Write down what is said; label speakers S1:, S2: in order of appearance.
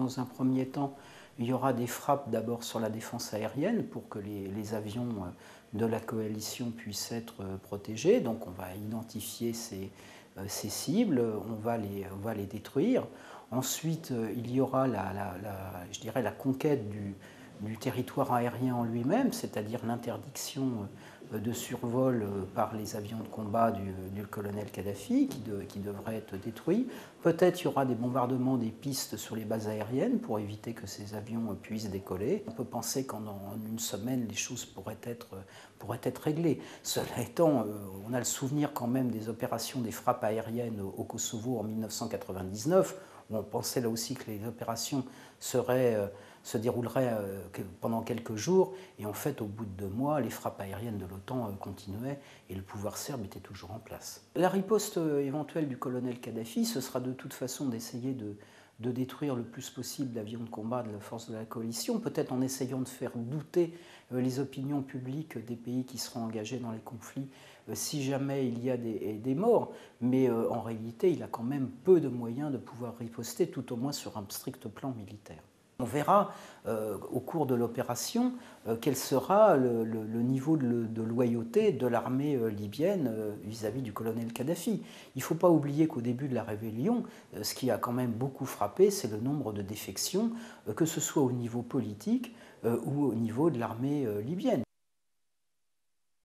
S1: dans un premier temps, il y aura des frappes d'abord sur la défense aérienne pour que les avions de la coalition puissent être protégés. Donc on va identifier ces cibles, on va les détruire. Ensuite, il y aura je dirais la conquête du territoire aérien en lui-même, c'est-à-dire l'interdiction de survol par les avions de combat du colonel Kadhafi qui devrait être détruit. Peut-être il y aura des bombardements des pistes sur les bases aériennes pour éviter que ces avions puissent décoller. On peut penser qu'en une semaine, les choses pourraient être réglées. Cela étant, on a le souvenir quand même des opérations des frappes aériennes au Kosovo en 1999, où on pensait là aussi que les opérations se dérouleraient pendant quelques jours, et en fait, au bout de 2 mois, les frappes aériennes de l'OTAN continuaient et le pouvoir serbe était toujours en place. La riposte éventuelle du colonel Kadhafi, ce sera de toute façon d'essayer de détruire le plus possible d'avions de combat de la force de la coalition, peut-être en essayant de faire douter les opinions publiques des pays qui seront engagés dans les conflits si jamais il y a des morts, mais en réalité, il a quand même peu de moyens de pouvoir riposter, tout au moins sur un strict plan militaire. On verra au cours de l'opération quel sera le niveau de loyauté de l'armée libyenne vis-à-vis du colonel Kadhafi. Il ne faut pas oublier qu'au début de la rébellion, ce qui a quand même beaucoup frappé, c'est le nombre de défections, que ce soit au niveau politique ou au niveau de l'armée libyenne.